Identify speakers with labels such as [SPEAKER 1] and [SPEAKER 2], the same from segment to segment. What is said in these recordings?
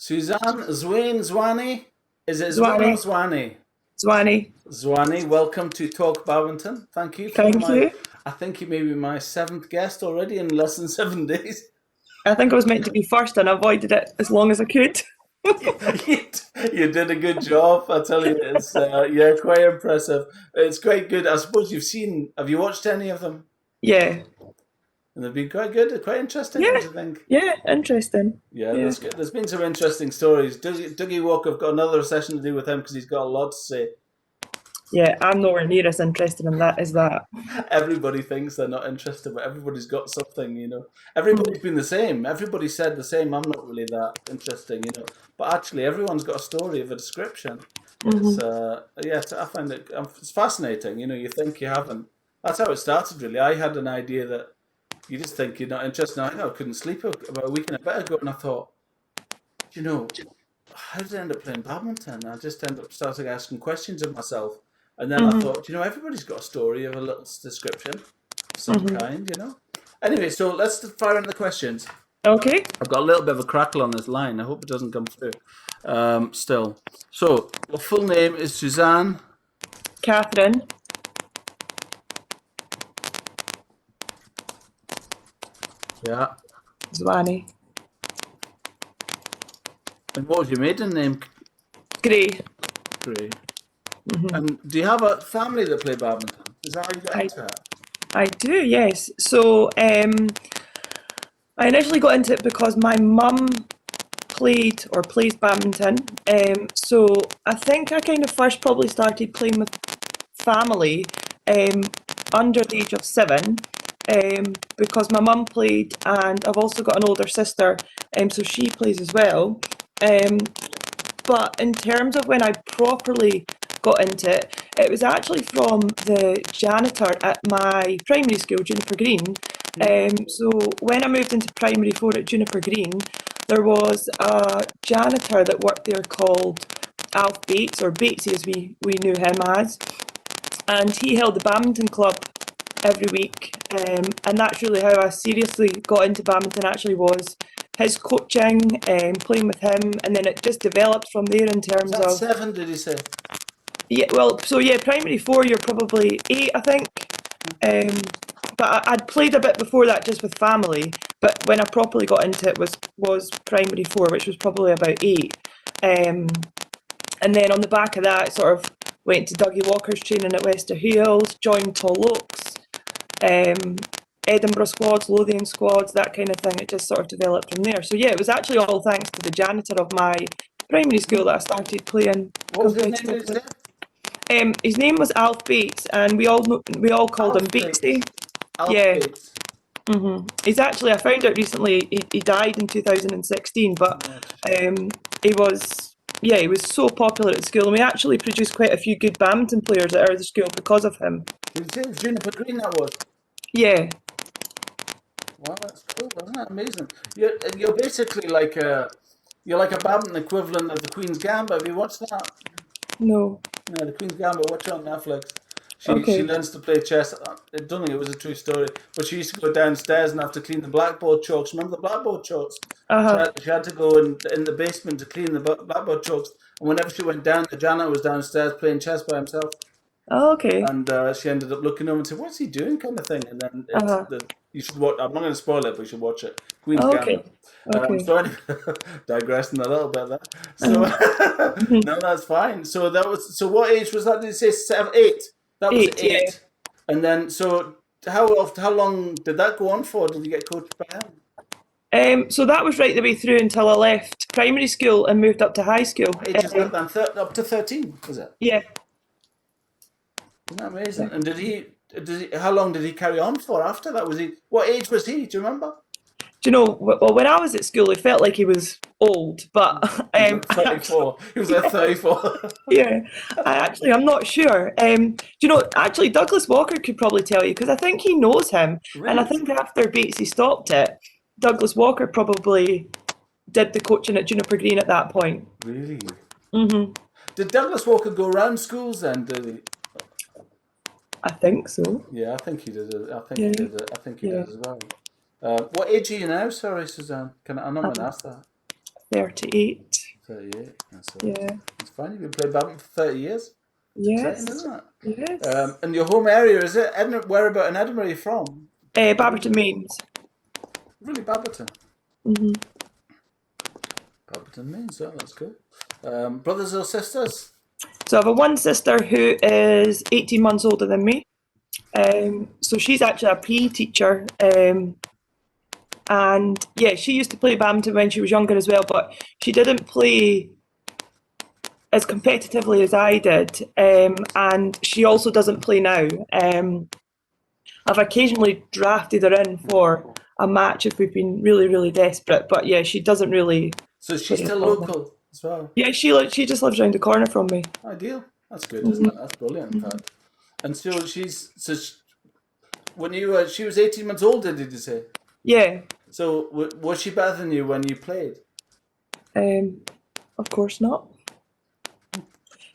[SPEAKER 1] Suzanne Zwane. Is it Zwane or
[SPEAKER 2] Zwane.
[SPEAKER 1] Zwane?
[SPEAKER 2] Zwane.
[SPEAKER 1] Zwane, welcome to Talk Badminton. Thank you for
[SPEAKER 2] Thank
[SPEAKER 1] my,
[SPEAKER 2] you.
[SPEAKER 1] I think you may be my seventh guest already in less than 7 days.
[SPEAKER 2] I think I was meant to be first and I avoided it as long as I could.
[SPEAKER 1] You, you did a good job, I tell you. It's yeah, quite impressive. It's quite good. I suppose have you watched any of them?
[SPEAKER 2] Yeah.
[SPEAKER 1] And they've been quite good, quite interesting,
[SPEAKER 2] Yeah.
[SPEAKER 1] don't you think?
[SPEAKER 2] Yeah. Interesting.
[SPEAKER 1] Yeah,
[SPEAKER 2] Yeah.
[SPEAKER 1] there's been some interesting stories. Dougie Walker, I've got another session to do with him because he's got a lot to say.
[SPEAKER 2] Yeah. I'm nowhere near as interested in that as that.
[SPEAKER 1] Everybody thinks they're not interested, but everybody's got something.
[SPEAKER 2] Mm-hmm.
[SPEAKER 1] Everybody's been the same. Everybody said the same. I'm not really that interesting. But actually, everyone's got a story of a description. It's
[SPEAKER 2] Mm-hmm.
[SPEAKER 1] yeah, I find it's fascinating. You think you haven't. That's how it started. Really, I had an idea that you just think you're not interested. I couldn't sleep about a week and a bit ago, and I thought, you know, how did I end up playing badminton? I just ended up starting asking questions of myself. And then I
[SPEAKER 2] Mm-hmm.
[SPEAKER 1] thought, everybody's got a story of a little description of some
[SPEAKER 2] Mm-hmm.
[SPEAKER 1] kind. Anyway, so let's fire into the questions.
[SPEAKER 2] Okay.
[SPEAKER 1] I've got a little bit of a crackle on this line. I hope it doesn't come through still. So, your full name is Suzanne.
[SPEAKER 2] Catherine.
[SPEAKER 1] Yeah.
[SPEAKER 2] Zwane.
[SPEAKER 1] And what was your maiden name?
[SPEAKER 2] Gray.
[SPEAKER 1] Great.
[SPEAKER 2] Mm-hmm.
[SPEAKER 1] And do you have a family that play badminton? Is that how you got
[SPEAKER 2] I
[SPEAKER 1] into it?
[SPEAKER 2] I do. Yes. So I initially got into it because my mum played or plays badminton. So I think I kind of first probably started playing with family um, under the age of 7 because my mum played and I've also got an older sister, so she plays as well. Um, but in terms of when I properly got into it, it was actually from the janitor at my primary school, Juniper Green. So when I moved into primary 4 at Juniper Green, there was a janitor that worked there called Alf Bates, or Batesy as we knew him as, and he held the badminton club every week. And that's really how I seriously got into badminton. Actually, was his coaching, playing with him, and then it just developed from there in
[SPEAKER 1] Is
[SPEAKER 2] terms
[SPEAKER 1] that
[SPEAKER 2] of
[SPEAKER 1] 7, did you say?
[SPEAKER 2] yeah. Well, so yeah, primary 4, you're probably 8, I think. Um, but I'd played a bit before that just with family. But when I properly got into it was primary 4, which was probably about 8. Um, and then on the back of that, sort of went to Dougie Walker's training at Wester Hales, joined Tall Oaks, um, Edinburgh squads, Lothian squads, that kind of thing. It just sort of developed from there. So yeah, it was actually all thanks to the janitor of my primary school that I started playing
[SPEAKER 1] What was his name, did you
[SPEAKER 2] competitively.
[SPEAKER 1] say?
[SPEAKER 2] His name was Alf Bates, and we all called him
[SPEAKER 1] Alf
[SPEAKER 2] Batesy.
[SPEAKER 1] Bates. Alf
[SPEAKER 2] Yeah.
[SPEAKER 1] Bates.
[SPEAKER 2] He's actually, I found out recently, he died in 2016, but
[SPEAKER 1] Oh, it's a shame.
[SPEAKER 2] he was, yeah, he was so popular at school, and we actually produced quite a few good badminton players at our school because of him.
[SPEAKER 1] Did you say it was Juniper Green that was?
[SPEAKER 2] Yeah.
[SPEAKER 1] Wow, that's cool. Isn't that amazing? You're basically you're like a badminton equivalent of the Queen's Gambit. Have you watched that?
[SPEAKER 2] No.
[SPEAKER 1] Yeah, the Queen's Gambit. Watch it on Netflix. She
[SPEAKER 2] Okay.
[SPEAKER 1] learns to play chess. I don't think it was a true story, but she used to go downstairs and have to clean the blackboard chalks. Remember the blackboard chalks? She
[SPEAKER 2] Uh-huh.
[SPEAKER 1] had, she had to go in the basement to clean the blackboard chalks. And whenever she went down, the janitor was downstairs playing chess by himself.
[SPEAKER 2] Oh, okay.
[SPEAKER 1] And she ended up looking over and said, "What's he doing?" kind of thing. And then
[SPEAKER 2] Uh-huh.
[SPEAKER 1] you should watch. I'm not going to spoil it, but you should watch it. Queen's
[SPEAKER 2] Oh, okay.
[SPEAKER 1] Gambit.
[SPEAKER 2] Okay.
[SPEAKER 1] So anyway, digressing a little bit there. So
[SPEAKER 2] Uh-huh.
[SPEAKER 1] no, that's fine. So what age was that? Did you say 7, 8? That was
[SPEAKER 2] 8, yeah.
[SPEAKER 1] 8. And then so how long did that go on for? Did you get coached by him?
[SPEAKER 2] So that was right the way through until I left primary school and moved up to high school.
[SPEAKER 1] What age is that then? Up to 13, was it?
[SPEAKER 2] Yeah.
[SPEAKER 1] Isn't that amazing?
[SPEAKER 2] Yeah.
[SPEAKER 1] And how long did he carry on for after that? What age was he? Do you remember?
[SPEAKER 2] Do you know, well, when I was at school, it felt like he was old, but
[SPEAKER 1] He was like
[SPEAKER 2] I actually,
[SPEAKER 1] 34. He was like 34.
[SPEAKER 2] yeah, I'm not sure. Do you know, actually, Douglas Walker could probably tell you because I think he knows him, and I
[SPEAKER 1] Really?
[SPEAKER 2] think after Batesy stopped it, Douglas Walker probably did the coaching at Juniper Green at that point.
[SPEAKER 1] Really?
[SPEAKER 2] Hmm.
[SPEAKER 1] Did Douglas Walker go around schools then? Did he?
[SPEAKER 2] I think so.
[SPEAKER 1] Yeah, I think he did. I think he
[SPEAKER 2] Yeah,
[SPEAKER 1] did. I think he
[SPEAKER 2] yeah.
[SPEAKER 1] did as well. What age are you now? Sorry, Suzanne. I'm not going to
[SPEAKER 2] I'm
[SPEAKER 1] ask that.
[SPEAKER 2] 38.
[SPEAKER 1] 38. That's all right.
[SPEAKER 2] Yeah.
[SPEAKER 1] It's fine. You've been playing badminton for 30 years. Exciting,
[SPEAKER 2] Yes.
[SPEAKER 1] isn't it?
[SPEAKER 2] Yes.
[SPEAKER 1] And your home area, is it Edinburgh? Where about in Edinburgh are you from?
[SPEAKER 2] Badminton Mains.
[SPEAKER 1] Really, Badminton.
[SPEAKER 2] Hmm.
[SPEAKER 1] Badminton means, yeah, that's cool. Brothers or sisters?
[SPEAKER 2] So I have a one sister who is 18 months older than me. So she's actually a PE teacher. And yeah, she used to play badminton when she was younger as well, but she didn't play as competitively as I did. And she also doesn't play now. I've occasionally drafted her in for a match if we've been really, really desperate. But yeah, she doesn't really
[SPEAKER 1] So
[SPEAKER 2] play
[SPEAKER 1] she's
[SPEAKER 2] in
[SPEAKER 1] still
[SPEAKER 2] Scotland.
[SPEAKER 1] local as well.
[SPEAKER 2] Yeah, she just lives around the corner from me.
[SPEAKER 1] Ideal. That's good, isn't it? That's brilliant, in fact. And so when you she was 18 months older, did you say?
[SPEAKER 2] Yeah,
[SPEAKER 1] So was she better than you when you played?
[SPEAKER 2] of course not.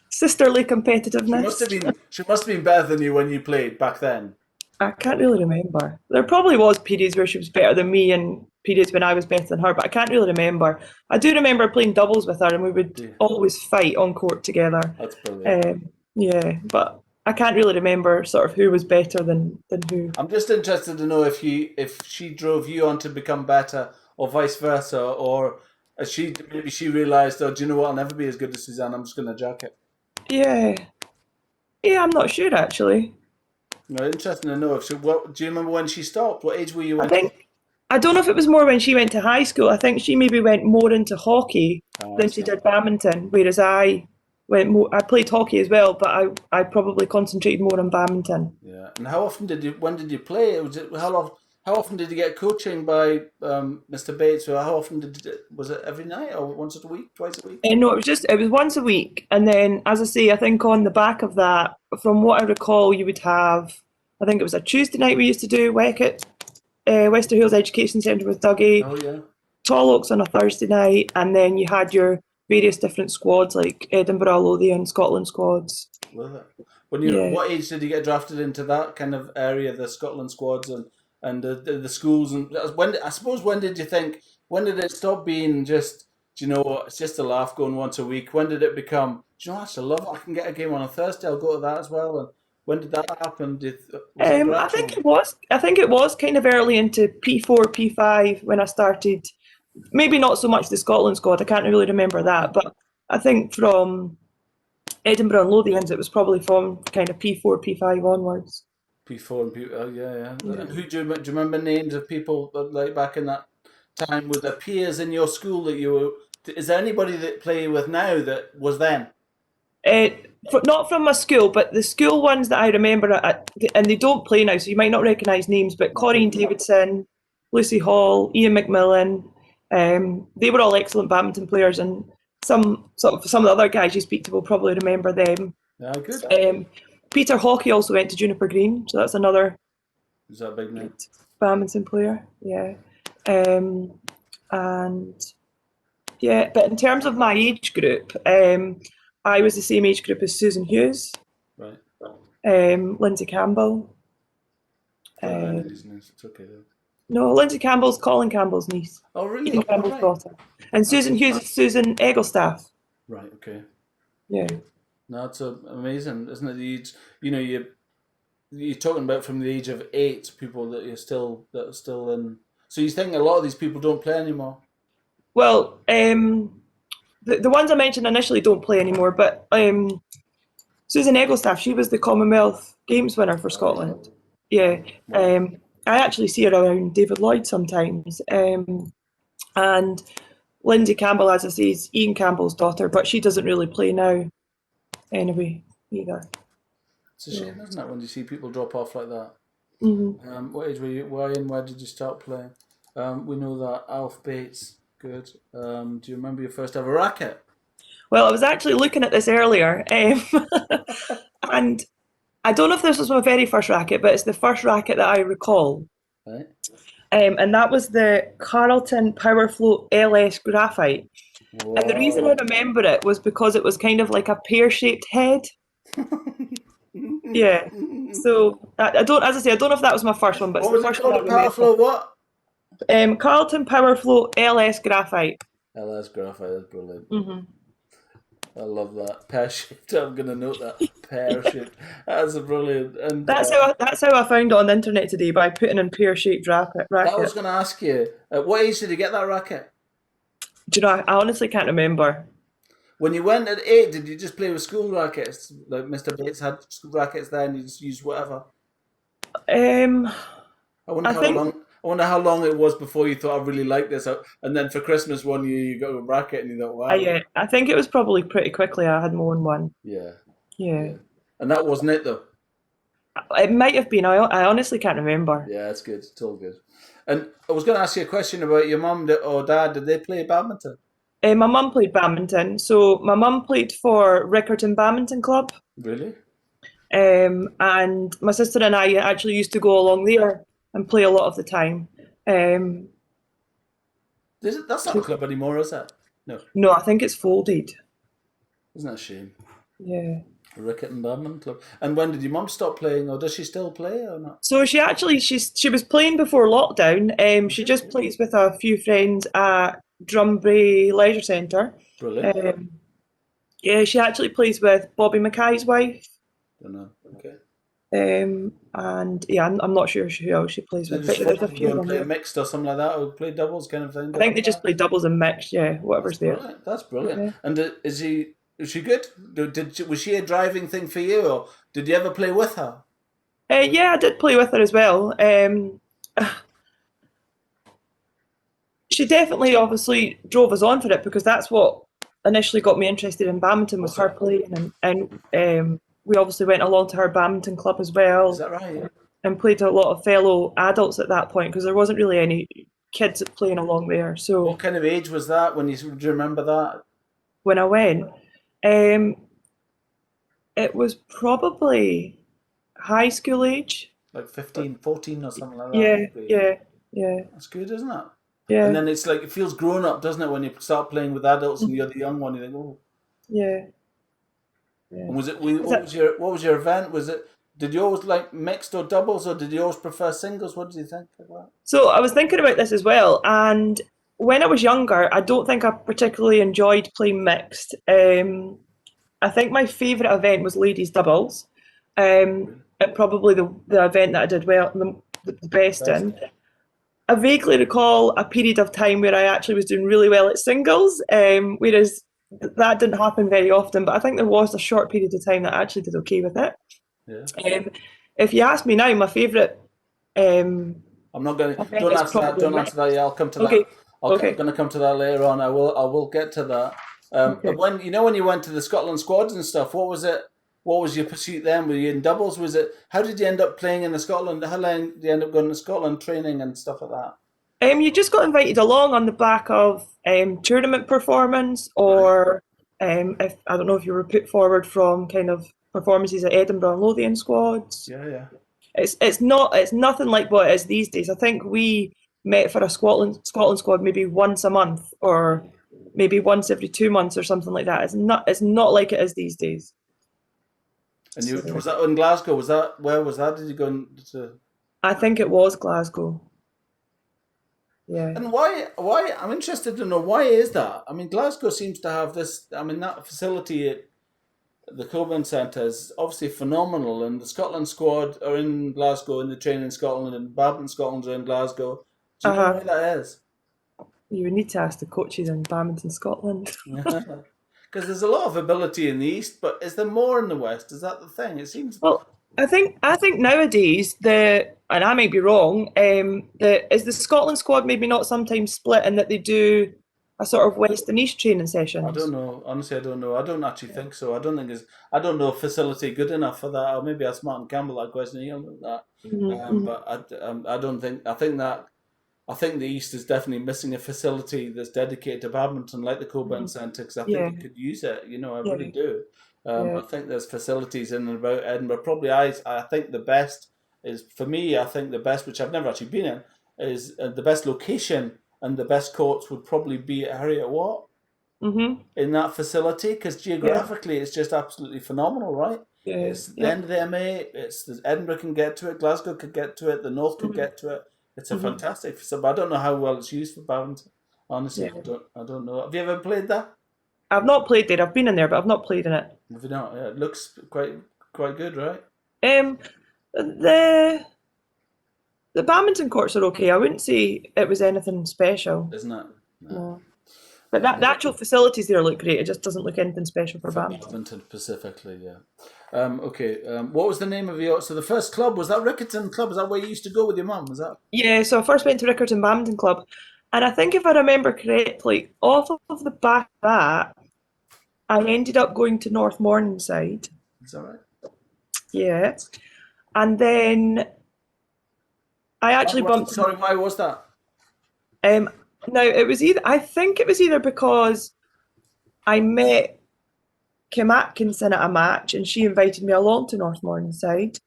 [SPEAKER 2] Sisterly
[SPEAKER 1] She
[SPEAKER 2] competitiveness.
[SPEAKER 1] must have been. She must have been better than you when you played back then.
[SPEAKER 2] I can't really remember. There probably was periods where she was better than me and periods when I was better than her, but I can't really remember. I do remember playing doubles with her and we would
[SPEAKER 1] Yeah.
[SPEAKER 2] always fight on court together.
[SPEAKER 1] That's brilliant.
[SPEAKER 2] Yeah, but I can't really remember sort of who was better than who.
[SPEAKER 1] I'm just interested to know if she drove you on to become better, or vice versa, or maybe she realised, oh, do you know what? I'll never be as good as Suzanne. I'm just going to jack it.
[SPEAKER 2] Yeah. Yeah, I'm not sure actually.
[SPEAKER 1] No, interesting to know if What do you remember when she stopped? What age were you
[SPEAKER 2] I
[SPEAKER 1] when?
[SPEAKER 2] think I don't know if it was more when she went to high school. I think she maybe went more into hockey
[SPEAKER 1] Oh, I
[SPEAKER 2] than she
[SPEAKER 1] see.
[SPEAKER 2] did badminton, whereas I went more. I played hockey as well, but I probably concentrated more on badminton.
[SPEAKER 1] Yeah. And how often did you? When did you play? Was it how long? How often did you get coaching by Mr. Bates? Or how often was it every night or once a week, twice a week?
[SPEAKER 2] No, it was once a week, and then as I say, I think on the back of that, from what I recall, you would have. I think it was a Tuesday night we used to do Weckett, Wester Hills Education Centre with Dougie,
[SPEAKER 1] Oh yeah.
[SPEAKER 2] Tall Oaks on a Thursday night, and then you had your various different squads like Edinburgh, Lothian, Scotland squads.
[SPEAKER 1] Love it. When you
[SPEAKER 2] Yeah.
[SPEAKER 1] what age did you get drafted into that kind of area, the Scotland squads and the schools and when did you think when did it stop being just do you know what it's just a laugh going once a week? When did it become do you know what, I love it. I can get a game on a Thursday, I'll go to that as well. And when did that happen? Was it
[SPEAKER 2] I think
[SPEAKER 1] gradual?
[SPEAKER 2] it was. I think it was kind of early into P4, P5 when I started. Maybe not so much the Scotland squad. I can't really remember that, but I think from Edinburgh and Lothians, it was probably from kind of P4, P5 onwards.
[SPEAKER 1] P4 and P oh yeah.
[SPEAKER 2] Yeah.
[SPEAKER 1] And do you remember names of people that, like back in that time with the peers in your school that you were is there anybody that play with now that was then?
[SPEAKER 2] Uh, Not from my school, but the school ones that I remember, and they don't play now, so you might not recognise names, but Corinne Davidson, Lucy Hall, Ian McMillan, they were all excellent badminton players, and some of the other guys you speak to will probably remember them.
[SPEAKER 1] Yeah, good.
[SPEAKER 2] Peter Hockey also went to Juniper Green, so that's another
[SPEAKER 1] Is that a big name?
[SPEAKER 2] badminton player. Yeah, and yeah, but in terms of my age group, I was the same age group as Susan Hughes,
[SPEAKER 1] Right.
[SPEAKER 2] Lindsay Campbell.
[SPEAKER 1] It's okay though.
[SPEAKER 2] No, Lindsay Campbell's Colin Campbell's niece,
[SPEAKER 1] Oh really?
[SPEAKER 2] Ian
[SPEAKER 1] Oh,
[SPEAKER 2] Campbell's
[SPEAKER 1] right.
[SPEAKER 2] daughter, and Susan Hughes is Susan Egglestaff.
[SPEAKER 1] Right, okay.
[SPEAKER 2] Yeah.
[SPEAKER 1] No, it's amazing, isn't it? You know, you're talking about from the age of 8, people that are still in. So you think a lot of these people don't play anymore?
[SPEAKER 2] Well, the ones I mentioned initially don't play anymore, but Susan Egglestaff, she was the Commonwealth Games winner for Scotland. Yeah. I actually see her around David Lloyd sometimes. And Lindsay Campbell, as I say, is Ian Campbell's daughter, but she doesn't really play now anyway either.
[SPEAKER 1] It's a shame, isn't it, when you see people drop off like that?
[SPEAKER 2] Mm-hmm.
[SPEAKER 1] What age were you? Why and where did you start playing? We know that Alf Bates, good. Do you remember your first ever racket?
[SPEAKER 2] Well, I was actually looking at this earlier, and I don't know if this was my very first racket, but it's the first racket that I recall.
[SPEAKER 1] Right.
[SPEAKER 2] And that was the Carlton Powerfloat LS Graphite.
[SPEAKER 1] Whoa.
[SPEAKER 2] And the reason I remember it was because it was kind of like a pear-shaped head. Yeah. So I don't, as I say, I don't know if that was my first one, but
[SPEAKER 1] What
[SPEAKER 2] it's
[SPEAKER 1] was
[SPEAKER 2] the
[SPEAKER 1] it
[SPEAKER 2] first one
[SPEAKER 1] called?
[SPEAKER 2] I
[SPEAKER 1] A
[SPEAKER 2] remember.
[SPEAKER 1] Powerflow what?
[SPEAKER 2] Carlton Powerfloat LS Graphite.
[SPEAKER 1] LS graphite is brilliant.
[SPEAKER 2] Hmm.
[SPEAKER 1] I love that. Pear-shaped. I'm going to note that.
[SPEAKER 2] Yeah.
[SPEAKER 1] Pear-shaped. That's a brilliant. And
[SPEAKER 2] That's how I found it on the internet today by putting in pear-shaped
[SPEAKER 1] I was
[SPEAKER 2] racket.
[SPEAKER 1] going to ask you, at what age did you get that racket?
[SPEAKER 2] Do you know? I honestly can't remember.
[SPEAKER 1] When you went at 8, did you just play with school rackets? Like Mr. Bates had school rackets there and you just used whatever?
[SPEAKER 2] Um,
[SPEAKER 1] I wonder
[SPEAKER 2] I
[SPEAKER 1] how
[SPEAKER 2] think
[SPEAKER 1] long. I wonder how long it was before you thought I really like this, and then for Christmas one year you got a racket and you thought,
[SPEAKER 2] I
[SPEAKER 1] wow,
[SPEAKER 2] I think it was probably pretty quickly I had my own one.
[SPEAKER 1] yeah,
[SPEAKER 2] Yeah,
[SPEAKER 1] yeah, and that wasn't it though.
[SPEAKER 2] it might have been. I honestly can't remember.
[SPEAKER 1] Yeah, it's good. It's all good. And I was going to ask you a question about your mum or dad. Did they play badminton?
[SPEAKER 2] My mum played badminton, so my mum played for Rickerton Badminton Club,
[SPEAKER 1] Really?
[SPEAKER 2] and my sister and I actually used to go along there and play a lot of the time. Um,
[SPEAKER 1] That's not a
[SPEAKER 2] to,
[SPEAKER 1] club anymore, is it? No.
[SPEAKER 2] no, I think it's folded.
[SPEAKER 1] Isn't that a shame?
[SPEAKER 2] Yeah.
[SPEAKER 1] Rickerton Badminton Club. And when did your mum stop playing, or does she still play or not?
[SPEAKER 2] So she was playing before lockdown. She
[SPEAKER 1] Okay.
[SPEAKER 2] just plays with a few friends at Drumbray Leisure Centre.
[SPEAKER 1] Brilliant.
[SPEAKER 2] Um, yeah, she actually plays with Bobby Mackay's wife.
[SPEAKER 1] Don't know. Okay.
[SPEAKER 2] And yeah, I'm not sure who else she plays
[SPEAKER 1] Do they
[SPEAKER 2] with,
[SPEAKER 1] just
[SPEAKER 2] but there's a
[SPEAKER 1] go
[SPEAKER 2] few of
[SPEAKER 1] and
[SPEAKER 2] them
[SPEAKER 1] play
[SPEAKER 2] there.
[SPEAKER 1] mixed or something like that, or play doubles kind of thing?
[SPEAKER 2] I think they just play doubles and mixed, yeah,
[SPEAKER 1] That's
[SPEAKER 2] whatever's there.
[SPEAKER 1] brilliant. That's brilliant.
[SPEAKER 2] Yeah.
[SPEAKER 1] And is she good? Was she a driving thing for you, or did you ever play with her?
[SPEAKER 2] Yeah, I did play with her as well. She definitely obviously drove us on for it because that's what initially got me interested in badminton was
[SPEAKER 1] Was
[SPEAKER 2] her
[SPEAKER 1] it?
[SPEAKER 2] playing and we obviously went along to her badminton club as
[SPEAKER 1] Is
[SPEAKER 2] well
[SPEAKER 1] that right?
[SPEAKER 2] and played a lot of fellow adults at that point because there wasn't really any kids playing along there. So
[SPEAKER 1] What kind of age was that when do you remember that?
[SPEAKER 2] when I went, um, it was probably high school age.
[SPEAKER 1] Like 15, 14, or something like that,
[SPEAKER 2] Yeah,
[SPEAKER 1] maybe.
[SPEAKER 2] yeah, yeah,
[SPEAKER 1] That's good, isn't it? And
[SPEAKER 2] yeah,
[SPEAKER 1] then it's like it feels grown up, doesn't it, when you start playing with adults and
[SPEAKER 2] mhm,
[SPEAKER 1] you're the young one. You think, oh.
[SPEAKER 2] yeah, yeah.
[SPEAKER 1] And was it?
[SPEAKER 2] Is
[SPEAKER 1] What
[SPEAKER 2] that,
[SPEAKER 1] was your event? Was it? Did you always like mixed or doubles, or did you always prefer singles? What did you think of that?
[SPEAKER 2] So I was thinking about this as well, and when I was younger, I don't think I particularly enjoyed playing mixed. I think my favourite event was ladies doubles.
[SPEAKER 1] Really?
[SPEAKER 2] It probably the event that I did well the best
[SPEAKER 1] Best.
[SPEAKER 2] in. I vaguely recall a period of time where I actually was doing really well at singles, whereas that didn't happen very often. But I think there was a short period of time that I actually did okay with it.
[SPEAKER 1] Yeah.
[SPEAKER 2] Um, if you ask me now, my favourite um,
[SPEAKER 1] I'm not going to.
[SPEAKER 2] event
[SPEAKER 1] Don't
[SPEAKER 2] is
[SPEAKER 1] answer that.
[SPEAKER 2] probably
[SPEAKER 1] Don't answer that.
[SPEAKER 2] mixed.
[SPEAKER 1] Yeah, I'll come to that.
[SPEAKER 2] Okay,
[SPEAKER 1] I'm
[SPEAKER 2] okay,
[SPEAKER 1] going to come to that later on. I will. I will get to that.
[SPEAKER 2] okay.
[SPEAKER 1] When when you went to the Scotland squads and stuff, what was it? What was your pursuit then? Were you in doubles? Was it? How did you end up playing in the Scotland? How long did you end up going to Scotland training and stuff like that?
[SPEAKER 2] You just got invited along on the back of tournament performance,
[SPEAKER 1] Right.
[SPEAKER 2] or if I don't know if you were put forward from kind of performances at Edinburgh and Lothian squads.
[SPEAKER 1] Yeah. Yeah.
[SPEAKER 2] It's nothing like what it is these days. I think we met for a Scotland squad maybe once a month or maybe once every 2 months or something like that. It's not like it is these days.
[SPEAKER 1] And you
[SPEAKER 2] So
[SPEAKER 1] was that in Glasgow? Was that where was that? Did you go to?
[SPEAKER 2] I think it was Glasgow. Yeah.
[SPEAKER 1] And why? Why? I'm interested to know why is that? I mean, Glasgow seems to have this. I mean, that facility at the Coburn Centre is obviously phenomenal, and the Scotland squad are in Glasgow, and the training in Scotland, and Badminton Scotland are in Glasgow. Do you know
[SPEAKER 2] Uh-huh.
[SPEAKER 1] why that is?
[SPEAKER 2] You would need to ask the coaches in Badminton Scotland.
[SPEAKER 1] Because there's a lot of ability in the east, but is there more in the west? Is that the thing? It seems.
[SPEAKER 2] Well, I think nowadays and I might be wrong, the Scotland squad maybe not sometimes split in that they do a sort of west and east training
[SPEAKER 1] I don't
[SPEAKER 2] sessions.
[SPEAKER 1] know. Honestly, I don't know. I don't actually think so. I don't think it's. I don't know a facility good enough for that. Or maybe ask Martin Campbell that question. He'll know that.
[SPEAKER 2] Mm-hmm.
[SPEAKER 1] But I don't think. I think that. I think the East is definitely missing a facility that's dedicated to badminton, like the Coburn
[SPEAKER 2] Hmm.
[SPEAKER 1] Centre, because I think
[SPEAKER 2] Yeah,
[SPEAKER 1] it could use it. You know, I really
[SPEAKER 2] yeah,
[SPEAKER 1] do.
[SPEAKER 2] yeah.
[SPEAKER 1] I think there's facilities in and about Edinburgh. Probably, I think the best is for me. I think the best, which I've never actually been in, is the best location and the best courts would probably be at Harriet Watt
[SPEAKER 2] Mm-hmm.
[SPEAKER 1] in that facility because
[SPEAKER 2] Yeah,
[SPEAKER 1] geographically it's just absolutely phenomenal, right?
[SPEAKER 2] yeah,
[SPEAKER 1] It's the
[SPEAKER 2] yeah.
[SPEAKER 1] end of the MA. It's the Edinburgh can get to it, Glasgow could get to it, the North could
[SPEAKER 2] Mm-hmm.
[SPEAKER 1] get to it. It's a
[SPEAKER 2] Mm-hmm.
[SPEAKER 1] fantastic facility. But I don't know how well it's used for badminton. Honestly,
[SPEAKER 2] Yeah.
[SPEAKER 1] I don't know. Have you ever played that?
[SPEAKER 2] I've not played there. I've been in there, but I've not played in it.
[SPEAKER 1] Have you not? Yeah, it looks quite good, right?
[SPEAKER 2] Um, the the badminton courts are okay. I wouldn't say it was anything special.
[SPEAKER 1] Isn't it? No.
[SPEAKER 2] No. But that the actual facilities there look great. It just doesn't look anything special for
[SPEAKER 1] For
[SPEAKER 2] badminton.
[SPEAKER 1] badminton specifically, yeah. Okay. What was the name of your? So the first club was that Rickerton Club? Is that where you used to go with your mum? Was that?
[SPEAKER 2] Yeah, so I first went to Rickerton Badminton Club, and I think if I remember correctly, off of the back of that, I ended up going to North Morningside.
[SPEAKER 1] Is that right?
[SPEAKER 2] Yeah, and then I actually bumped.
[SPEAKER 1] Sorry, why was that?
[SPEAKER 2] Um, now it was either I think it was either because I met Kim Atkinson at a match and she invited me along to North Morningside,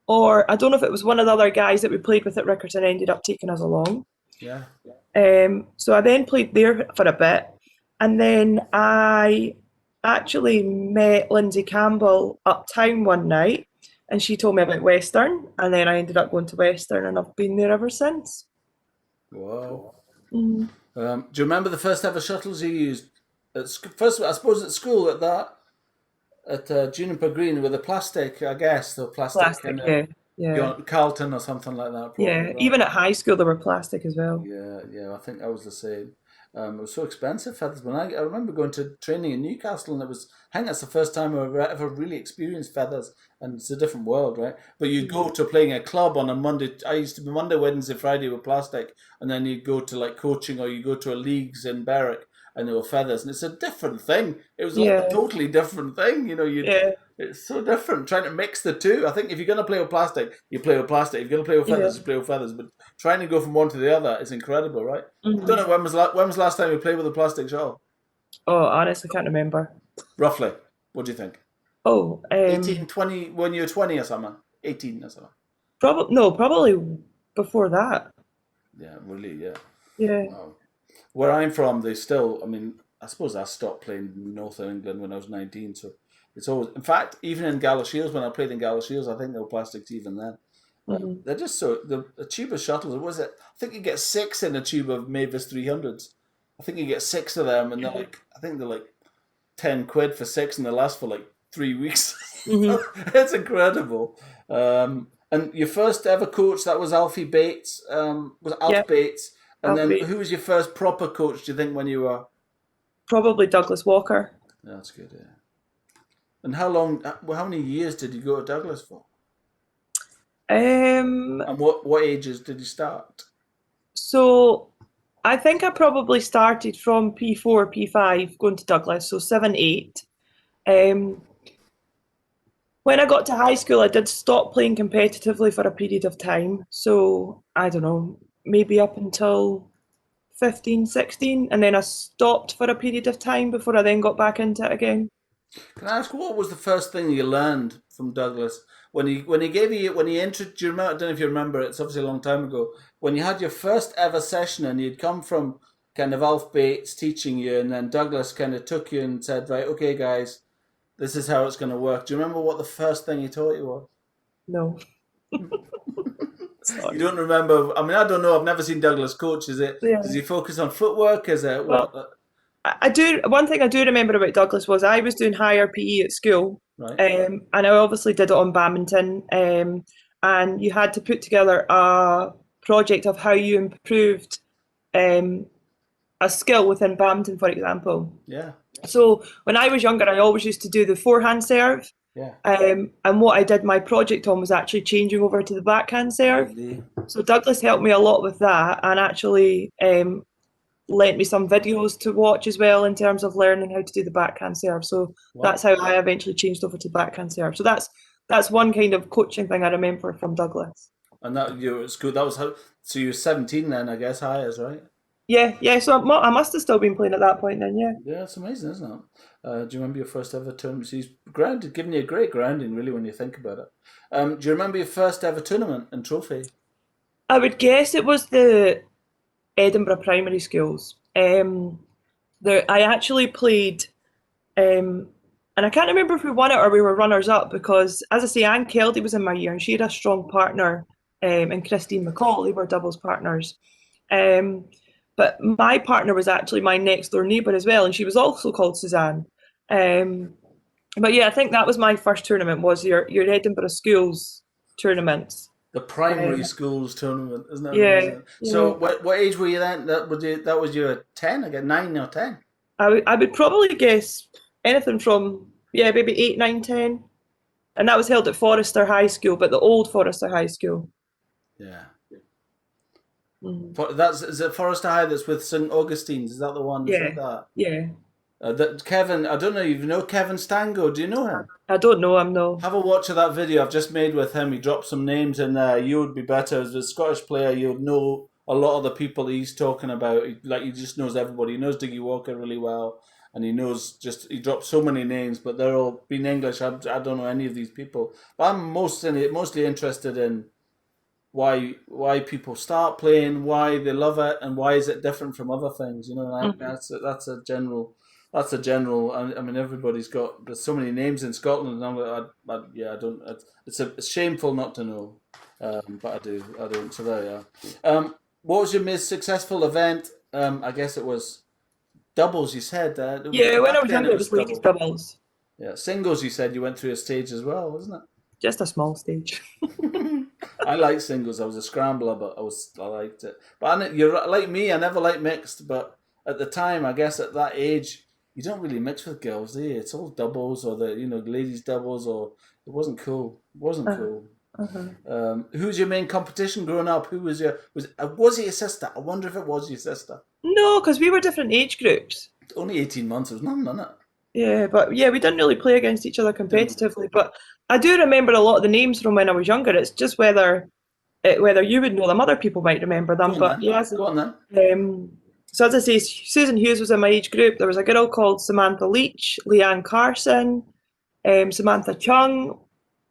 [SPEAKER 2] or I don't know if it was one of the other guys that we played with at Rickerton ended up taking us along.
[SPEAKER 1] Yeah.
[SPEAKER 2] So I then played there for a bit, and then I actually met Lindsay Campbell uptown one night, and she told me about Western, and then I ended up going to Western, and I've been there ever since.
[SPEAKER 1] Wow.
[SPEAKER 2] Mm.
[SPEAKER 1] Do you remember the first ever shuttles you used? First, I suppose at school at Juniper Green with the plastic, I guess, the plastic
[SPEAKER 2] Plastic,
[SPEAKER 1] kind of,
[SPEAKER 2] yeah, yeah,
[SPEAKER 1] Carlton or something like that. Probably,
[SPEAKER 2] yeah.
[SPEAKER 1] right?
[SPEAKER 2] Even at high school, they were plastic as well.
[SPEAKER 1] Yeah. I think I was the same. It was so expensive feathers. I remember going to training in Newcastle, and I think that's the first time I ever really experienced feathers, and it's a different world, right? But you'd go to playing a club on a Monday. I used to be Monday, Wednesday, Friday with plastic, and then you'd go to like coaching, or you go to a leagues in Berwick, and there were feathers, and it's a different thing. It was like
[SPEAKER 2] Yeah,
[SPEAKER 1] a totally different thing, you know.
[SPEAKER 2] yeah,
[SPEAKER 1] It's so different trying to mix the two. I think if you're going to play with plastic, you play with plastic. If you're going to play with
[SPEAKER 2] yeah.
[SPEAKER 1] feathers, you play with feathers. But trying to go from one to the other is incredible, right? I don't
[SPEAKER 2] Hmm.
[SPEAKER 1] know when was the last time you played with a plastic shell?
[SPEAKER 2] Oh, honestly, can't remember.
[SPEAKER 1] Roughly. What do you think?
[SPEAKER 2] Oh,
[SPEAKER 1] 18, 20, when you were 20 or something? 18 or something?
[SPEAKER 2] probably before that.
[SPEAKER 1] Yeah, really, yeah.
[SPEAKER 2] Yeah.
[SPEAKER 1] Wow. Where I'm from, they still, I suppose I stopped playing North England when I was 19, so it's always, in fact, even in Gala Shields, when I played in Gala Shields, I think they were plastics even then.
[SPEAKER 2] Hmm.
[SPEAKER 1] They're just the tube of shuttles, was it? I think you get six in a tube of Mavis 300s. I think you get six of them, and I think they're like 10 quid for six, and they last for like 3 weeks.
[SPEAKER 2] Hmm.
[SPEAKER 1] It's incredible. And your first ever coach, that was Alfie Bates, was
[SPEAKER 2] Yeah,
[SPEAKER 1] Alf Bates. And
[SPEAKER 2] I'll
[SPEAKER 1] then
[SPEAKER 2] be
[SPEAKER 1] who was your first proper coach, do you think, when you were?
[SPEAKER 2] probably Douglas Walker.
[SPEAKER 1] Yeah, that's good, yeah. And how many years did you go to Douglas for?
[SPEAKER 2] Um,
[SPEAKER 1] And what ages did you start?
[SPEAKER 2] so I think I probably started from P4, P5 going to Douglas, so 7, 8. Um, when I got to high school, I did stop playing competitively for a period of time. So I don't know, maybe up until 15, 16, and then I stopped for a period of time before I then got back into it again.
[SPEAKER 1] Can I ask what was the first thing you learned from Douglas when he gave you when he entered? Do you remember? I don't know if you remember. It's obviously a long time ago. When you had your first ever session and you'd come from kind of Alf Bates teaching you, and then Douglas kind of took you and said, "Right, okay, guys, this is how it's going to work." Do you remember what the first thing he taught you was?
[SPEAKER 2] No,
[SPEAKER 1] You
[SPEAKER 2] sorry.
[SPEAKER 1] don't remember? I don't know. I've never seen Douglas coach. Does
[SPEAKER 2] Yeah.
[SPEAKER 1] he focus on footwork? Is it
[SPEAKER 2] Well,
[SPEAKER 1] what?
[SPEAKER 2] I do. One thing I do remember about Douglas was I was doing higher PE at school,
[SPEAKER 1] Right.
[SPEAKER 2] and I obviously did it on badminton. And you had to put together a project of how you improved um, a skill within badminton, for example.
[SPEAKER 1] Yeah.
[SPEAKER 2] So when I was younger, I always used to do the forehand serve.
[SPEAKER 1] Yeah.
[SPEAKER 2] And what I did my project on was actually changing over to the backhand serve.
[SPEAKER 1] Really.
[SPEAKER 2] So Douglas helped me a lot with that, and actually lent me some videos to watch as well in terms of learning how to do the backhand serve. So
[SPEAKER 1] Wow.
[SPEAKER 2] that's how I eventually changed over to backhand serve. So that's one kind of coaching thing I remember from Douglas.
[SPEAKER 1] And that you were at school. That was how. So you were 17 then, I guess. Hires, right?
[SPEAKER 2] Yeah, yeah. So I must have still been playing at that point then. Yeah.
[SPEAKER 1] Yeah, it's amazing, isn't it? Do you remember your first ever tournament? He's grounded, giving you a great grounding, really, when you think about it. Do you remember your first ever tournament and trophy?
[SPEAKER 2] I would guess it was the Edinburgh primary schools. I actually played, and I can't remember if we won it or we were runners up because, as I say, Anne Keldy was in my year and she had a strong partner, and Christine McCall. They were doubles partners. Um, But my partner was actually my next door neighbour as well, and she was also called Suzanne. Um, but yeah, I think that was my first tournament, was your Edinburgh schools tournaments.
[SPEAKER 1] The primary
[SPEAKER 2] Um,
[SPEAKER 1] schools tournament, isn't that
[SPEAKER 2] yeah,
[SPEAKER 1] amazing?
[SPEAKER 2] yeah.
[SPEAKER 1] So, what age were you then? That was you at 10 again, 9 or 10?
[SPEAKER 2] I would probably guess anything from, yeah, maybe 8, 9, 10. And that was held at Forrester High School, but the old Forrester High School.
[SPEAKER 1] Yeah.
[SPEAKER 2] Mm.
[SPEAKER 1] Is it Forrester High that's with St Augustine's? Is that the one? Is
[SPEAKER 2] Yeah,
[SPEAKER 1] it that?
[SPEAKER 2] yeah.
[SPEAKER 1] That Kevin, I don't know. You know Kevin Stango? Do you know him?
[SPEAKER 2] I don't know him, no.
[SPEAKER 1] Have a watch of that video I've just made with him. He dropped some names in there. You would be better as a Scottish player. You would know a lot of the people he's talking about. He just knows everybody. He knows Diggy Walker really well, and he dropped so many names, but they're all being English. I don't know any of these people, but I'm mostly interested in why people start playing, why they love it, and why is it different from other things. You know,
[SPEAKER 2] Mhm.
[SPEAKER 1] that's a general. I mean, there's so many names in Scotland. And yeah, I don't. It's shameful not to know, but I don't. So there you are. What was your most successful event? I guess it was doubles. You said
[SPEAKER 2] Yeah, when I
[SPEAKER 1] back
[SPEAKER 2] was
[SPEAKER 1] then
[SPEAKER 2] younger,
[SPEAKER 1] it
[SPEAKER 2] it
[SPEAKER 1] was
[SPEAKER 2] was ladies'
[SPEAKER 1] doubles.
[SPEAKER 2] doubles.
[SPEAKER 1] Yeah, singles. You said you went through a stage as well, wasn't it?
[SPEAKER 2] Just a small stage.
[SPEAKER 1] I like singles. I was a scrambler, but I liked it. But you're like me. I never liked mixed. But at the time, I guess at that age, you don't really mix with girls, do you? It's all doubles or ladies doubles, or it wasn't cool. It wasn't
[SPEAKER 2] Uh,
[SPEAKER 1] cool.
[SPEAKER 2] uh-huh.
[SPEAKER 1] Who's your main competition growing up? Who was it your sister? I wonder if it was your sister.
[SPEAKER 2] No, because we were different age groups.
[SPEAKER 1] Only 18 months. It was nothing, wasn't it?
[SPEAKER 2] Yeah, but yeah, we didn't really play against each other
[SPEAKER 1] Didn't we?
[SPEAKER 2] competitively. But I do remember a lot of the names from when I was younger. It's just whether you would know them, other people might remember
[SPEAKER 1] Go
[SPEAKER 2] them.
[SPEAKER 1] on
[SPEAKER 2] But
[SPEAKER 1] then.
[SPEAKER 2] yes,
[SPEAKER 1] Go on then.
[SPEAKER 2] so as I say, Susan Hughes was in my age group. There was a girl called Samantha Leach, Leanne Carson, Samantha Chung,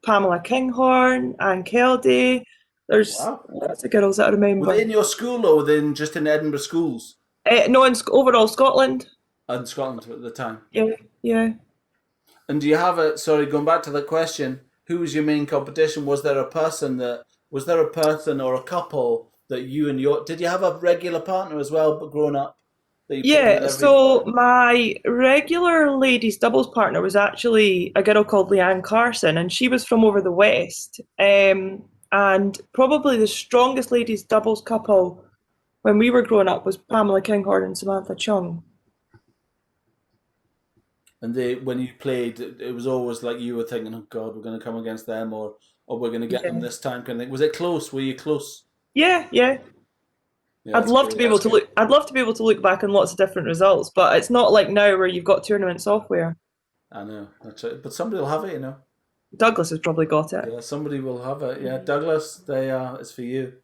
[SPEAKER 2] Pamela Kinghorn, Anne Keldy. There's
[SPEAKER 1] Wow.
[SPEAKER 2] lots of girls that I
[SPEAKER 1] Were they
[SPEAKER 2] remember.
[SPEAKER 1] in your school or were they just in Edinburgh schools
[SPEAKER 2] No, overall Scotland.
[SPEAKER 1] in Scotland at the time?
[SPEAKER 2] Yeah, yeah.
[SPEAKER 1] And do you have sorry, going back to the question, who was your main competition? Was there a person or a couple that did you have a regular partner as well, but growing up that you played with
[SPEAKER 2] Yeah,
[SPEAKER 1] every,
[SPEAKER 2] so my regular ladies doubles partner was actually a girl called Leanne Carson, and she was from over the west. And probably the strongest ladies doubles couple when we were growing up was Pamela Kinghorn and Samantha Chung.
[SPEAKER 1] and when you played, it was always like you were thinking, oh God, we're going to come against them or we're going to get them
[SPEAKER 2] Yeah,
[SPEAKER 1] this time kind of thing. Was it close? Were you close?
[SPEAKER 2] yeah, yeah.
[SPEAKER 1] Yeah, that's great.
[SPEAKER 2] I'd love to be able to look back on lots of different results, but it's not like now where you've got tournament software.
[SPEAKER 1] I know. That's it. But somebody will have it.
[SPEAKER 2] Douglas has probably got it.
[SPEAKER 1] Yeah, somebody will have it. Yeah, Douglas, it's for you.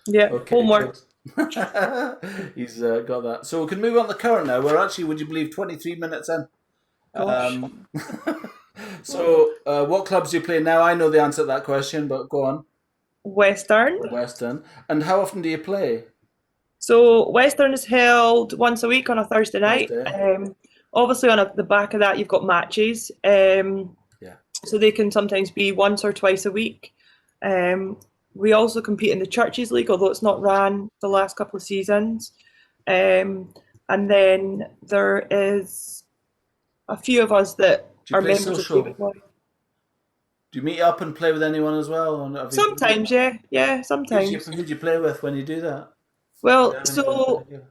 [SPEAKER 2] Yeah,
[SPEAKER 1] Okay,
[SPEAKER 2] homework.
[SPEAKER 1] good. He's got that. So we can move on to current now. We're actually, would you believe, 23 minutes in.
[SPEAKER 2] Gosh.
[SPEAKER 1] Um, so, what clubs do you play now? I know the answer to that question, but go on.
[SPEAKER 2] Western.
[SPEAKER 1] Western. And how often do you play?
[SPEAKER 2] So Western is held once a week on a Thursday night.
[SPEAKER 1] Thursday.
[SPEAKER 2] Obviously, on the back of that, you've got matches.
[SPEAKER 1] Yeah.
[SPEAKER 2] So they can sometimes be once or twice a week. We also compete in the Churches League, although it's not ran the last couple of seasons. And then there is a few of us that
[SPEAKER 1] Do you
[SPEAKER 2] are
[SPEAKER 1] play
[SPEAKER 2] members of David
[SPEAKER 1] social?
[SPEAKER 2] Lloyd.
[SPEAKER 1] Do you meet up and play with anyone as well? Or
[SPEAKER 2] Sometimes, yeah, yeah, sometimes.
[SPEAKER 1] who do you play with when you do that? Do you
[SPEAKER 2] Well,
[SPEAKER 1] have anyone in
[SPEAKER 2] so
[SPEAKER 1] particular?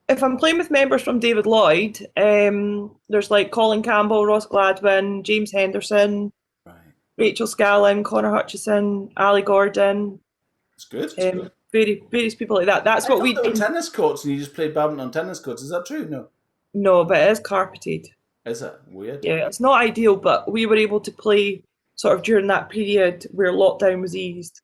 [SPEAKER 2] if I'm playing with members from David Lloyd, there's like Colin Campbell, Ross Gladwin, James Henderson,
[SPEAKER 1] Right.
[SPEAKER 2] Rachel Scallon, Connor Hutchison, Ali Gordon,
[SPEAKER 1] It's good.
[SPEAKER 2] various people like that. That's
[SPEAKER 1] I
[SPEAKER 2] what
[SPEAKER 1] thought
[SPEAKER 2] we
[SPEAKER 1] there were
[SPEAKER 2] do.
[SPEAKER 1] tennis courts and you just played badminton on tennis courts. Is that true? No.
[SPEAKER 2] No, but it is carpeted.
[SPEAKER 1] Is it? Weird.
[SPEAKER 2] Yeah, it's not ideal, but we were able to play sort of during that period where lockdown was eased.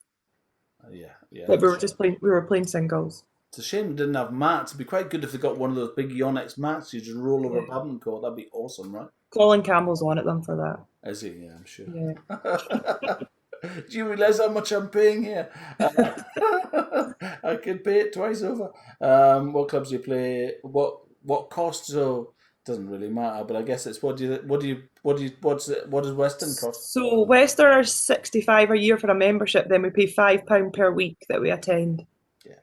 [SPEAKER 1] Yeah.
[SPEAKER 2] But we were playing singles.
[SPEAKER 1] It's a shame we didn't have mats. It'd be quite good if they got one of those big Yonex mats you just roll over a
[SPEAKER 2] Yeah.
[SPEAKER 1] badminton court. That'd be awesome, right?
[SPEAKER 2] Colin Campbell's on at them for that.
[SPEAKER 1] Is he? Yeah, I'm sure.
[SPEAKER 2] Yeah.
[SPEAKER 1] Do you realise how much I'm paying here? I could pay it twice over. What clubs do you play? What costs? So doesn't really matter. But I guess it's what does Western cost?
[SPEAKER 2] So Western are 65 a year for a membership, then we pay £5 per week that we attend.
[SPEAKER 1] Yeah.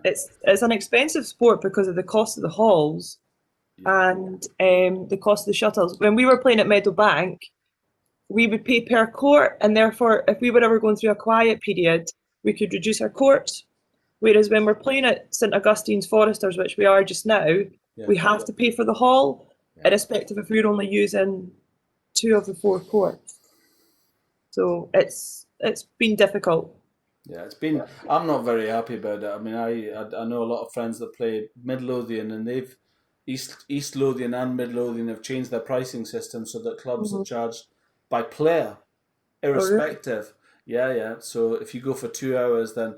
[SPEAKER 2] it's an expensive sport because of the cost of the halls and the cost of the shuttles. When we were playing at Meadowbank, we would pay per court, and therefore, if we were ever going through a quiet period, we could reduce our courts. Whereas when we're playing at St Augustine's Foresters, which we are just now, we have to pay for the hall, irrespective if we're only using 2 of the 4 courts. So it's been difficult.
[SPEAKER 1] Yeah, it's been. I'm not very happy about it. I mean, I know a lot of friends that play Mid Lothian, and they've East Lothian and Mid Lothian have changed their pricing system so that clubs are charged by player, irrespective. Yeah. So if you go for 2 hours, then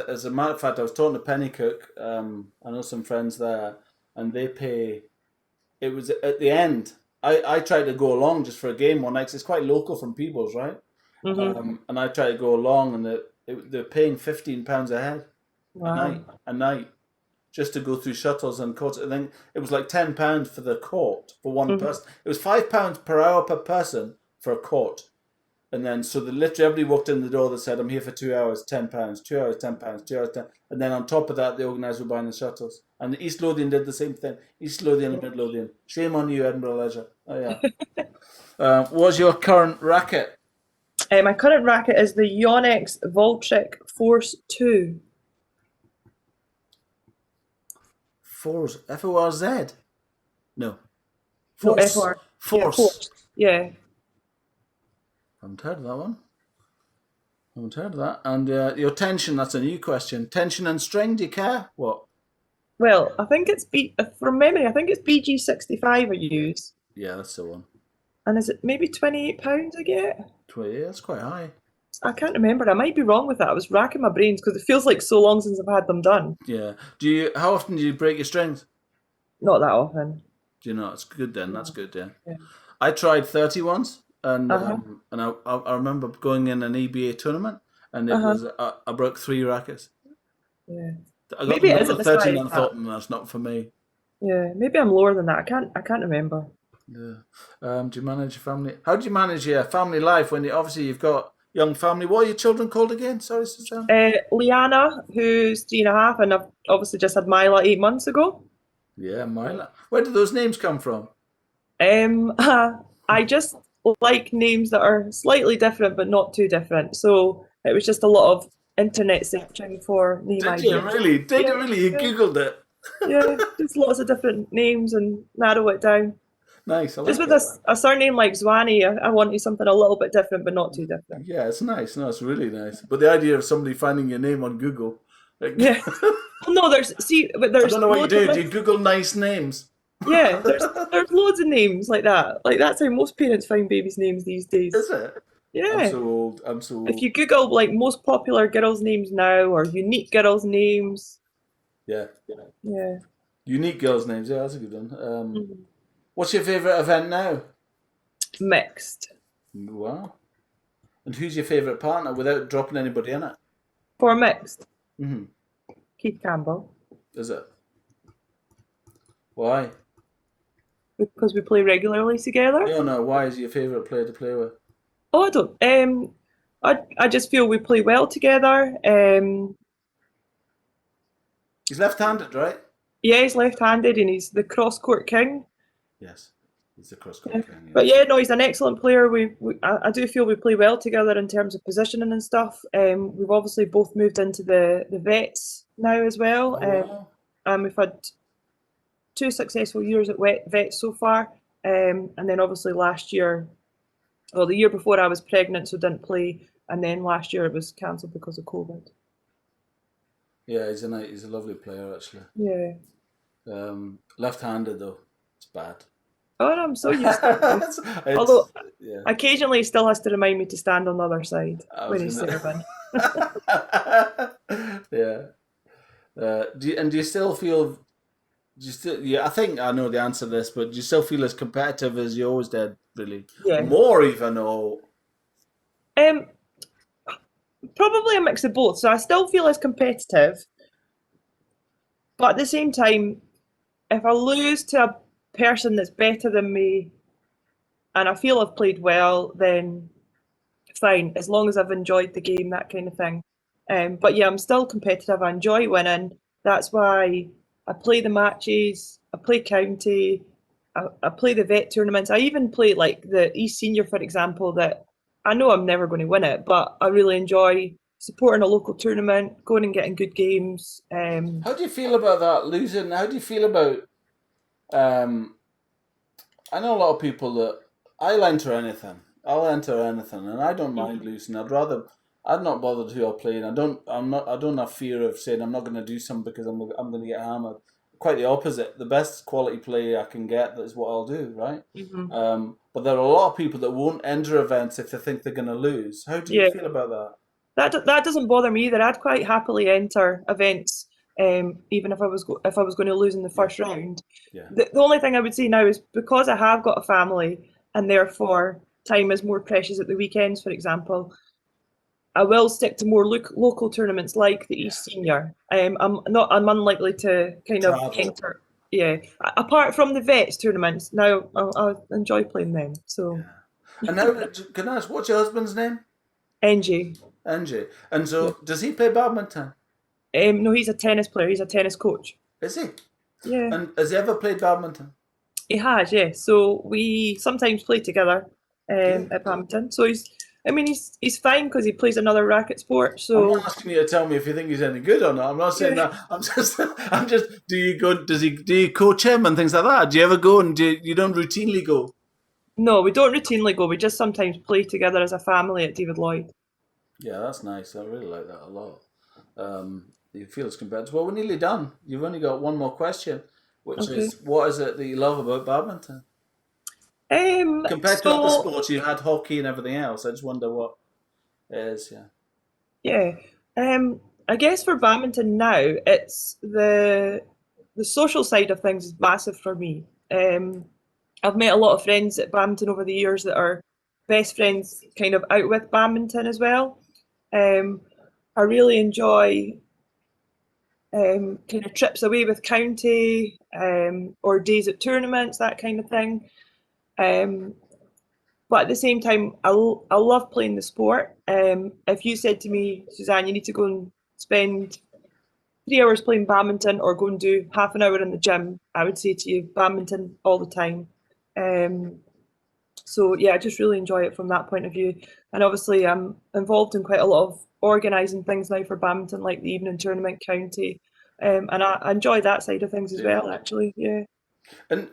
[SPEAKER 1] as a matter of fact, I was talking to Pennycook. I know some friends there, and they pay. It was at the end. I tried to go along just for a game one night 'cause it's quite local from Peebles, right? And I tried to go along, and they're paying £15 a head a night just to go through shuttles and courts. And then it was like £10 for the court for one person. It was £5 per hour per person for a court. And then so literally everybody walked in the door that said, "I'm here for 2 hours, £10, 2 hours, £10, 2 hours, 10." And then on top of that, the organisers were buying the shuttles. And the East Lothian did the same thing. East Lothian and Mid Lothian. Shame on you, Edinburgh Leisure. Oh yeah. What's your current racket?
[SPEAKER 2] My current racket is the Yonex Voltric Force 2.
[SPEAKER 1] Force, F-O-R-Z? No.
[SPEAKER 2] Force.
[SPEAKER 1] Force.
[SPEAKER 2] Force. Yeah.
[SPEAKER 1] I haven't heard of that one. I haven't heard of that. And your tension, that's a new question. Tension and string, do you care? What?
[SPEAKER 2] Well, I think it's from memory, I think it's BG65 I use.
[SPEAKER 1] Yeah, that's the one.
[SPEAKER 2] And is it maybe £28 I get?
[SPEAKER 1] 20, that's quite high.
[SPEAKER 2] I can't remember. I might be wrong with that. I was racking my brains because it feels like so long since I've had them done.
[SPEAKER 1] Yeah. How often do you break your strings?
[SPEAKER 2] Not that often.
[SPEAKER 1] Do you know? It's good then. That's good, yeah. I tried 30 once, and I remember going in an EBA tournament, and it was I broke 3 rackets.
[SPEAKER 2] Yeah.
[SPEAKER 1] I got
[SPEAKER 2] maybe it is at the
[SPEAKER 1] 13
[SPEAKER 2] side,
[SPEAKER 1] and I thought, that's not for me.
[SPEAKER 2] Yeah, maybe I'm lower than that. I can't remember.
[SPEAKER 1] Yeah. Do you manage your family? How do you manage your family life when you've got young family? What are your children called again? Sorry, Suzanne.
[SPEAKER 2] Liana, who's 3.5, and I've obviously just had Mila 8 months ago.
[SPEAKER 1] Yeah, Mila. Where do those names come from?
[SPEAKER 2] I just like names that are slightly different but not too different. So it was just a lot of internet searching for name ideas.
[SPEAKER 1] Did you really? You Googled it?
[SPEAKER 2] Yeah, just lots of different names and narrow it down.
[SPEAKER 1] Nice.
[SPEAKER 2] Just with a surname like Zwane, I wanted something a little bit different, but not too different.
[SPEAKER 1] Yeah, it's nice. No, it's really nice. But the idea of somebody finding your name on Google.
[SPEAKER 2] Yeah. No, there's. I
[SPEAKER 1] don't know what you do. Do you Google nice names?
[SPEAKER 2] Yeah, there's loads of names like that. Like that's how most parents find babies' names these days.
[SPEAKER 1] Is it?
[SPEAKER 2] Yeah.
[SPEAKER 1] I'm so old.
[SPEAKER 2] If you Google like most popular girls' names now or unique girls' names.
[SPEAKER 1] Yeah.
[SPEAKER 2] Yeah.
[SPEAKER 1] Unique girls' names. Yeah, that's a good one. What's your favourite event now?
[SPEAKER 2] Mixed.
[SPEAKER 1] Wow. And who's your favourite partner without dropping anybody in it?
[SPEAKER 2] For mixed?
[SPEAKER 1] Mm-hmm.
[SPEAKER 2] Keith Campbell.
[SPEAKER 1] Is it? Why?
[SPEAKER 2] Because we play regularly together.
[SPEAKER 1] No. Why is he your favourite player to play with?
[SPEAKER 2] Oh, I don't. I just feel we play well together.
[SPEAKER 1] He's left-handed, right?
[SPEAKER 2] Yeah, he's left-handed and he's the cross-court king.
[SPEAKER 1] Yes, he's the cross-court king. Yeah.
[SPEAKER 2] But yeah, no, he's an excellent player. I do feel we play well together in terms of positioning and stuff. We've obviously both moved into the vets now as well.
[SPEAKER 1] Wow.
[SPEAKER 2] And we've had 2 successful years at vets so far. And then obviously last year, the year before I was pregnant, so didn't play. And then last year it was cancelled because of COVID.
[SPEAKER 1] Yeah, he's a lovely player actually.
[SPEAKER 2] Yeah.
[SPEAKER 1] Left-handed though, it's bad.
[SPEAKER 2] Oh, no, I'm so used to it. Although occasionally he still has to remind me to stand on the other side when he's serving.
[SPEAKER 1] Yeah. Do you still feel? I think I know the answer to this, but do you still feel as competitive as you always did? Really?
[SPEAKER 2] Yeah.
[SPEAKER 1] More even, or?
[SPEAKER 2] Probably a mix of both. So I still feel as competitive, but at the same time, if I lose to a person that's better than me, and I feel I've played well, then fine. As long as I've enjoyed the game, that kind of thing. But yeah, I'm still competitive. I enjoy winning. That's why I play the matches, I play county, I play the vet tournaments. I even play like the East Senior, for example, that I know I'm never going to win it, but I really enjoy supporting a local tournament, going and getting good games.
[SPEAKER 1] How do you feel about that losing? How do you feel about? Um, I know a lot of people that I'll enter anything. I'll enter anything, and I don't mind
[SPEAKER 2] Mhm.
[SPEAKER 1] losing. I'd rather. I'm not bothered who I play, and I don't. I'm not. I don't have fear of saying I'm not going to do something because I'm going to get hammered. Quite the opposite. The best quality play I can get is what I'll do. Right.
[SPEAKER 2] Mhm.
[SPEAKER 1] But there are a lot of people that won't enter events if they think they're going to lose. How do you
[SPEAKER 2] Yeah,
[SPEAKER 1] feel about that?
[SPEAKER 2] that doesn't bother me either. I'd quite happily enter events, even if I was going to lose in the
[SPEAKER 1] Yeah.
[SPEAKER 2] first round.
[SPEAKER 1] Yeah.
[SPEAKER 2] The only thing I would say now is because I have got a family and therefore time is more precious at the weekends, for example. I will stick to more local tournaments like the
[SPEAKER 1] Yeah.
[SPEAKER 2] East Senior. I'm unlikely to kind of
[SPEAKER 1] Travel.
[SPEAKER 2] enter. Yeah, apart from the vets tournaments, now I enjoy playing them. So
[SPEAKER 1] Yeah. And now, can I ask, what's your husband's name?
[SPEAKER 2] NG,
[SPEAKER 1] Angie. And
[SPEAKER 2] yeah.
[SPEAKER 1] so, does he play badminton?
[SPEAKER 2] No, he's a tennis player. He's a tennis coach.
[SPEAKER 1] Is he?
[SPEAKER 2] Yeah,
[SPEAKER 1] And has he ever played badminton?
[SPEAKER 2] he has. Yeah, so we sometimes play together
[SPEAKER 1] Good.
[SPEAKER 2] at badminton. So I mean, he's fine because he plays another racket sport.
[SPEAKER 1] I'm not
[SPEAKER 2] So
[SPEAKER 1] asking you to tell me if you think he's any good or not. I'm not saying
[SPEAKER 2] yeah.
[SPEAKER 1] that. I'm just. Do you go? Do you coach him and things like that? Do you ever go and you don't routinely go?
[SPEAKER 2] No, we don't routinely go. We just sometimes play together as a family at David Lloyd.
[SPEAKER 1] Yeah, that's nice. I really like that a lot. You feel it's competitive. Well, we're nearly done. You've only got one more question, which
[SPEAKER 2] Okay.
[SPEAKER 1] is, what is it that you love about badminton compared to other
[SPEAKER 2] So
[SPEAKER 1] sports? You had hockey and everything else. I just wonder what it is. Yeah.
[SPEAKER 2] yeah, I guess for badminton now, it's the social side of things is massive for me. I've met a lot of friends at badminton over the years that are best friends, kind of out with badminton as well. Um, I really enjoy kind of trips away with county or days at tournaments, that kind of thing. Um, But at the same time, I love playing the sport. If you said to me, Suzanne, you need to go and spend 3 hours playing badminton or go and do half an hour in the gym, I would say to you, badminton all the time. Um, so yeah, I just really enjoy it from that point of view. And obviously, I'm involved in quite a lot of organising things now for badminton, like the evening tournament county. And I enjoy that side of things as
[SPEAKER 1] Yeah.
[SPEAKER 2] well, actually. Yeah.
[SPEAKER 1] And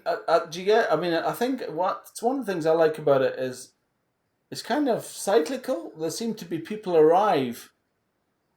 [SPEAKER 1] do you get? I mean, I think what it's one of the things I like about it is it's kind of cyclical. There seem to be people arrive.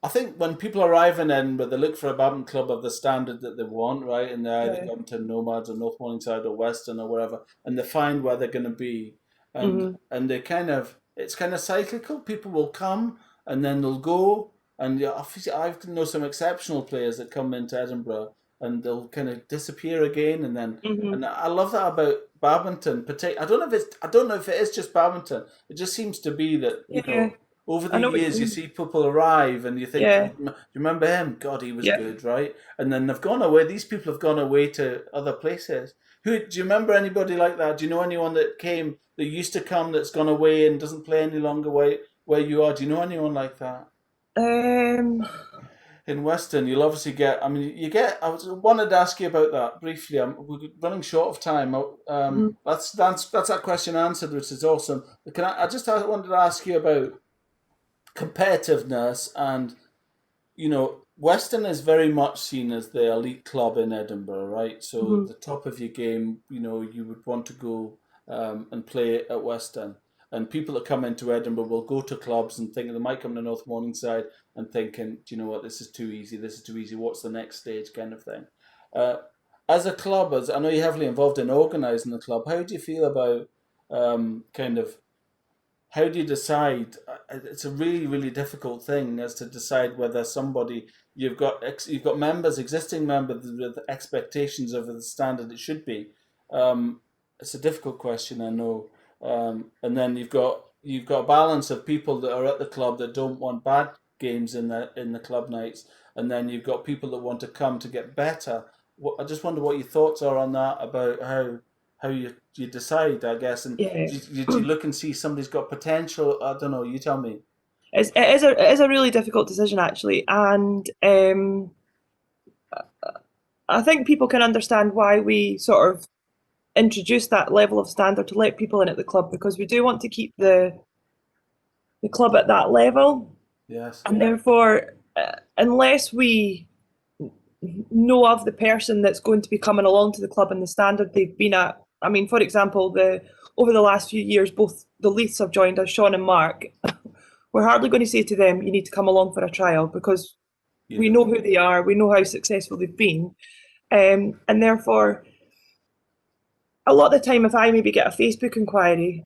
[SPEAKER 1] I think when people arrive in Edinburgh, they look for a badminton club of the standard that they want, right? And they either
[SPEAKER 2] Yeah.
[SPEAKER 1] come to Nomads or North Morningside or Western or wherever, and they find where they're going to be,
[SPEAKER 2] Hmm.
[SPEAKER 1] and they kind of it's kind of cyclical. People will come and then they'll go, and yeah, obviously I know some exceptional players that come into Edinburgh and they'll kind of disappear again, and then
[SPEAKER 2] Hmm.
[SPEAKER 1] and I love that about badminton. I don't know if it is just badminton. It just seems to be that
[SPEAKER 2] Yeah.
[SPEAKER 1] over
[SPEAKER 2] I
[SPEAKER 1] the
[SPEAKER 2] know what you
[SPEAKER 1] years, you
[SPEAKER 2] mean.
[SPEAKER 1] see people arrive and you think,
[SPEAKER 2] Yeah.
[SPEAKER 1] you remember him? God, he was
[SPEAKER 2] Yeah.
[SPEAKER 1] good, right? And then they've gone away. These people have gone away to other places. Who do you remember anybody like that? Do you know anyone that came, that used to come, that's gone away and doesn't play any longer where you are? Do you know anyone like that?
[SPEAKER 2] Um,
[SPEAKER 1] In Western, you'll obviously get. I mean, you get. Wanted to ask you about that briefly. We're running short of time.
[SPEAKER 2] mhm.
[SPEAKER 1] That's that question answered, which is awesome. I wanted to ask you about competitiveness and Western is very much seen as the elite club in Edinburgh, right? So
[SPEAKER 2] Mhm.
[SPEAKER 1] the top of your game, you would want to go and play at Western. And people that come into Edinburgh will go to clubs and think they might come to North Morningside and thinking, do you know what, this is too easy, this is too easy, what's the next stage kind of thing. Uh, as a club, as I know you're heavily involved in organising the club, how do you feel about kind of how do you decide? It's a really, really difficult thing as to decide whether somebody you've got members, existing members with expectations of the standard it should be. It's a difficult question, I know. And then you've got a balance of people that are at the club that don't want bad games in the club nights, and then you've got people that want to come to get better. I just wonder what your thoughts are on that about how you decide, I guess, and
[SPEAKER 2] Yeah.
[SPEAKER 1] do you look and see somebody's got potential? I don't know. You tell me.
[SPEAKER 2] It is a really difficult decision actually, and I think people can understand why we sort of introduce that level of standard to let people in at the club, because we do want to keep the club at that level.
[SPEAKER 1] Yes.
[SPEAKER 2] And therefore, unless we know of the person that's going to be coming along to the club and the standard they've been at. I mean, for example, over the last few years, both the Leiths have joined us, Sean and Mark. We're hardly going to say to them, you need to come along for a trial, because we know who they are, we know how successful they've been. And therefore, a lot of the time, if I maybe get a Facebook inquiry,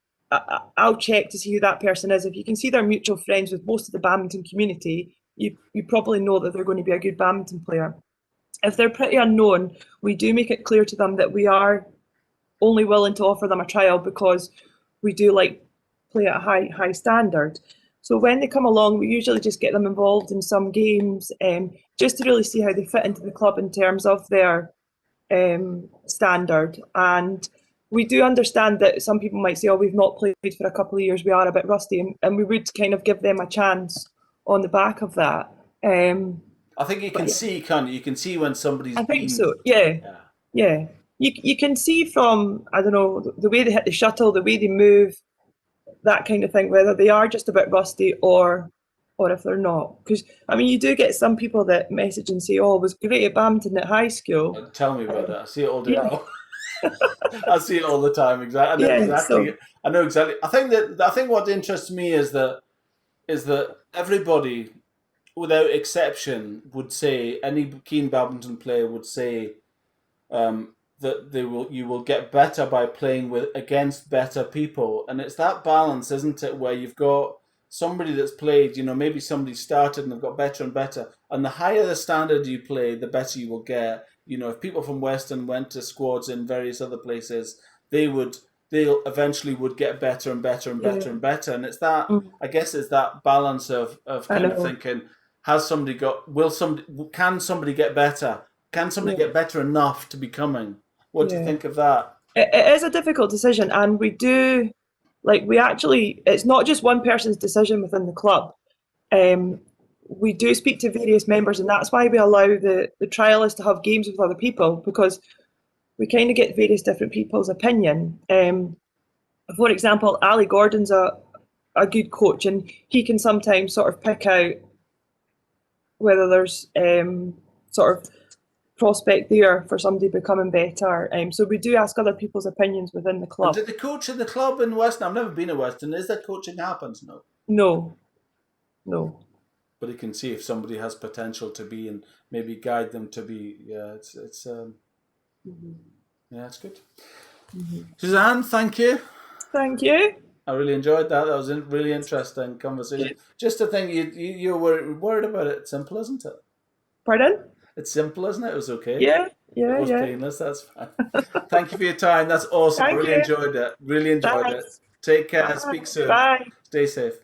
[SPEAKER 2] I'll check to see who that person is. If you can see they're mutual friends with most of the badminton community, you probably know that they're going to be a good badminton player. If they're pretty unknown, we do make it clear to them that we are only willing to offer them a trial because we do like play at a high standard. So when they come along, we usually just get them involved in some games, just to really see how they fit into the club in terms of their standard. And we do understand that some people might say, oh, we've not played for a couple of years, we are a bit rusty, and we would kind of give them a chance on the back of that.
[SPEAKER 1] I think you can see, can't you? You can see when somebody's
[SPEAKER 2] I think so, yeah. You can see from, I don't know, the way they hit the shuttle, the way they move, that kind of thing, whether they are just a bit rusty or if they're not. Because, I mean, you do get some people that message and say, oh, I was great at badminton at high school.
[SPEAKER 1] Tell me about that. I see it all day now. I see it all the time. Exactly. I know exactly. I think what interests me is that everybody, without exception, would say, any keen badminton player would say, that you will get better by playing against better people, and it's that balance, isn't it, where you've got somebody that's played, maybe somebody started and they've got better and better, and the higher the standard you play, the better you will get. If people from Western went to squads in various other places, they'll eventually would get better and better and better and better, and it's that I guess it's that balance of kind of thinking, can somebody get better? Can somebody get better enough to be coming? What do you think of that?
[SPEAKER 2] It is a difficult decision, and we do, it's not just one person's decision within the club. We do speak to various members, and that's why we allow the trialists to have games with other people, because we kind of get various different people's opinion. For example, Ali Gordon's a good coach, and he can sometimes sort of pick out whether there's sort of prospect there for somebody becoming better. So we do ask other people's opinions within the club.
[SPEAKER 1] And did the coach in the club in Western? I've never been at Western. Is that coaching happens?
[SPEAKER 2] No.
[SPEAKER 1] But he can see if somebody has potential to be, and maybe guide them to be. Yeah, it's it's good. Suzanne, thank you.
[SPEAKER 2] Thank you.
[SPEAKER 1] I really enjoyed that. That was a really interesting conversation. Just to think you were worried about it. It's simple, isn't it?
[SPEAKER 2] Pardon?
[SPEAKER 1] It's simple, isn't it? It was okay.
[SPEAKER 2] Yeah.
[SPEAKER 1] It was painless. That's fine. Thank you for your time. That's awesome. I really enjoyed it. Really enjoyed it. Take care. Speak soon.
[SPEAKER 2] Bye.
[SPEAKER 1] Stay safe.